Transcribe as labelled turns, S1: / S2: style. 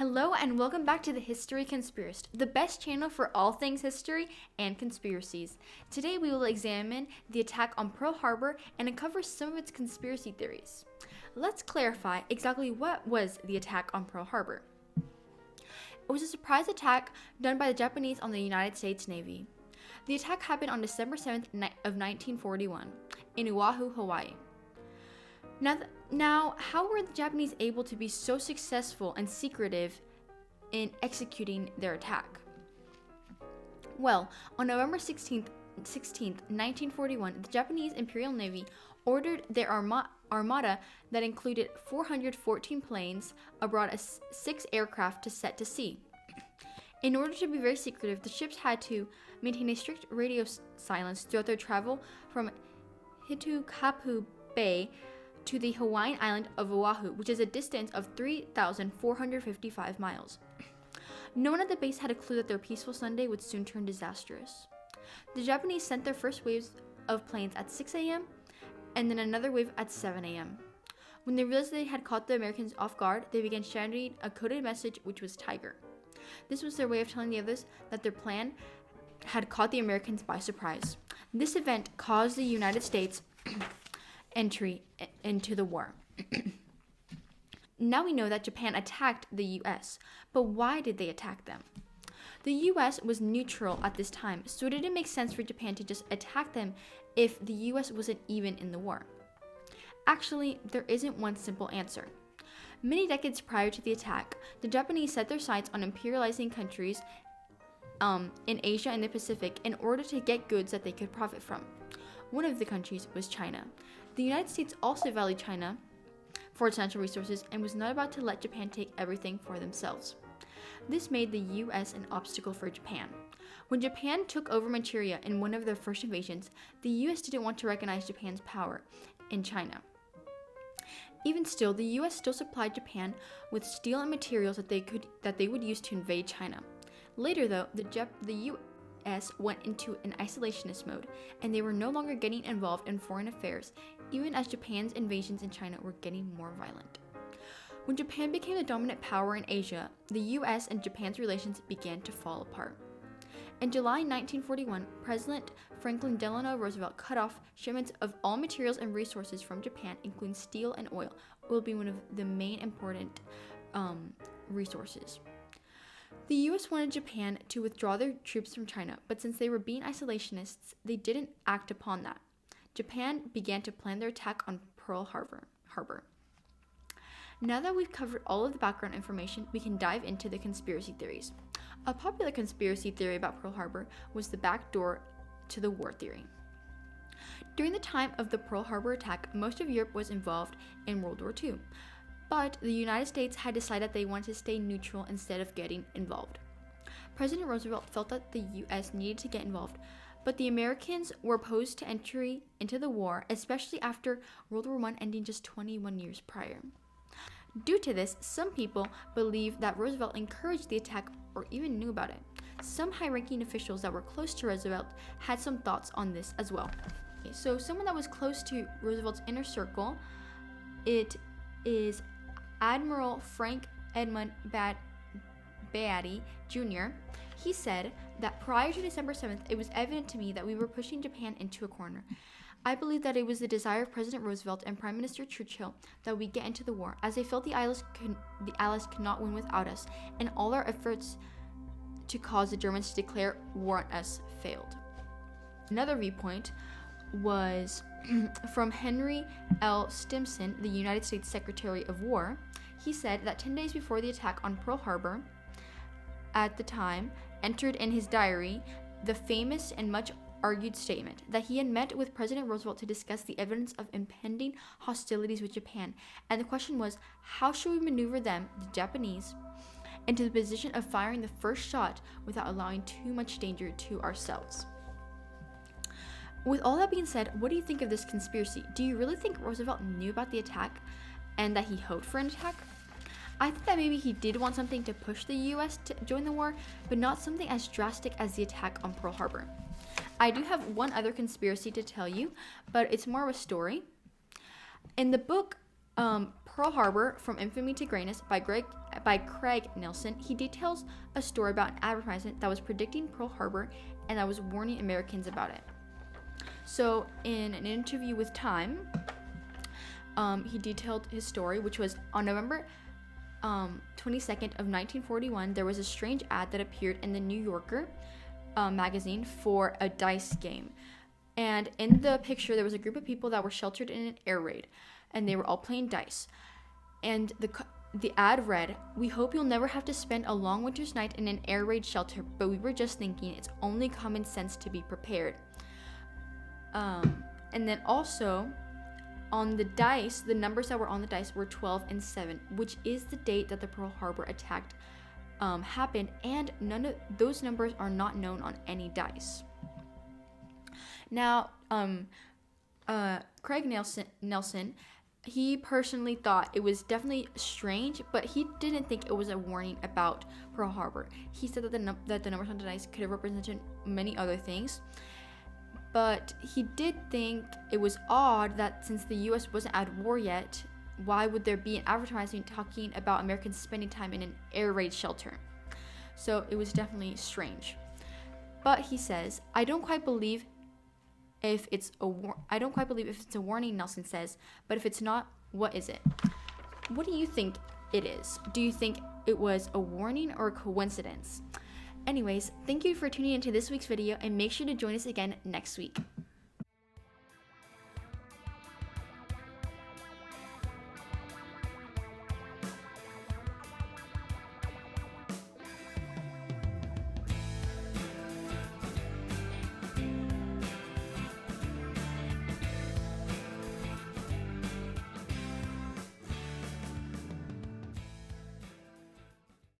S1: Hello and welcome back to the History Conspiracist, the best channel for all things history and conspiracies. Today we will examine the attack on Pearl Harbor and uncover some of its conspiracy theories. Let's clarify exactly what was the attack on Pearl Harbor. It was a surprise attack done by the Japanese on the United States Navy. The attack happened on December 7th of 1941 in Oahu, Hawaii. Now, how were the Japanese able to be so successful and secretive in executing their attack? Well, on November 16th, 1941, the Japanese Imperial Navy ordered their armada that included 414 planes aboard 6 aircraft to set to sea. In order to be very secretive, the ships had to maintain a strict radio silence throughout their travel from Hitakapu Bay to the Hawaiian island of Oahu, which is a distance of 3,455 miles. No one at the base had a clue that their peaceful Sunday would soon turn disastrous. The Japanese sent their first waves of planes at 6 a.m. and then another wave at 7 a.m. When they realized they had caught the Americans off guard, they began shouting a coded message which was Tiger. This was their way of telling the others that their plan had caught the Americans by surprise. This event caused the United States entry into the war. Now we know that Japan attacked the US, but why did they attack them? The US was neutral at this time, so it didn't make sense for Japan to just attack them if the US wasn't even in the war. Actually, there isn't one simple answer. Many decades prior to the attack, the Japanese set their sights on imperializing countries in Asia and the Pacific in order to get goods that they could profit from. One of the countries was China. The United States also valued China for its natural resources and was not about to let Japan take everything for themselves. This made the US an obstacle for Japan. When Japan took over Manchuria in one of their first invasions, the US didn't want to recognize Japan's power in China. Even still, the US still supplied Japan with steel and materials that they would use to invade China. Later though, the US went into an isolationist mode, and they were no longer getting involved in foreign affairs, even as Japan's invasions in China were getting more violent. When Japan became the dominant power in Asia, the US and Japan's relations began to fall apart. In July 1941, President Franklin Delano Roosevelt cut off shipments of all materials and resources from Japan, including steel and oil. Oil being one of the main important resources. The US wanted Japan to withdraw their troops from China, but since they were being isolationists, they didn't act upon that. Japan began to plan their attack on Pearl Harbor. Now that we've covered all of the background information, we can dive into the conspiracy theories. A popular conspiracy theory about Pearl Harbor was the back door to the war theory. During the time of the Pearl Harbor attack, most of Europe was involved in World War II. But the United States had decided they wanted to stay neutral instead of getting involved. President Roosevelt felt that the US needed to get involved, but the Americans were opposed to entry into the war, especially after World War I ending just 21 years prior. Due to this, some people believe that Roosevelt encouraged the attack or even knew about it. Some high-ranking officials that were close to Roosevelt had some thoughts on this as well. So someone that was close to Roosevelt's inner circle, it is Admiral Frank Edmund Beatty Jr. He said that prior to December 7th, it was evident to me that we were pushing Japan into a corner. I believe that it was the desire of President Roosevelt and Prime Minister Churchill that we get into the war, as they felt the Allies could not win without us, and all our efforts to cause the Germans to declare war on us failed. Another viewpoint was from Henry L. Stimson, the United States Secretary of War. He said that 10 days before the attack on Pearl Harbor, at the time, entered in his diary the famous and much argued statement that he had met with President Roosevelt to discuss the evidence of impending hostilities with Japan, and the question was, how should we maneuver them, the Japanese, into the position of firing the first shot without allowing too much danger to ourselves? With all that being said, what do you think of this conspiracy? Do you really think Roosevelt knew about the attack and that he hoped for an attack? I think that maybe he did want something to push the US to join the war, but not something as drastic as the attack on Pearl Harbor. I do have one other conspiracy to tell you, but it's more of a story. In the book Pearl Harbor, From Infamy to Greatness by Craig Nelson. He details a story about an advertisement that was predicting Pearl Harbor and that was warning Americans about it. So in an interview with Time, he detailed his story, which was on November 22nd of 1941, there was a strange ad that appeared in the New Yorker magazine for a dice game. And in the picture, there was a group of people that were sheltered in an air raid, and they were all playing dice. And the ad read, "We hope you'll never have to spend a long winter's night in an air raid shelter, but we were just thinking it's only common sense to be prepared." And then also, on the dice, the numbers that were on the dice were 12 and 7, which is the date that the Pearl Harbor attack happened, and none of those numbers are not known on any dice. Now, Craig Nelson, he personally thought it was definitely strange, but he didn't think it was a warning about Pearl Harbor. He said that the numbers on the dice could have represented many other things. But he did think it was odd that since the U.S. wasn't at war yet, why would there be an advertisement talking about Americans spending time in an air raid shelter? So it was definitely strange. But he says, I don't quite believe if it's a warning, Nelson says, but if it's not, what is it? What do you think it is? Do you think it was a warning or a coincidence? Anyways, thank you for tuning into this week's video, and make sure to join us again next week.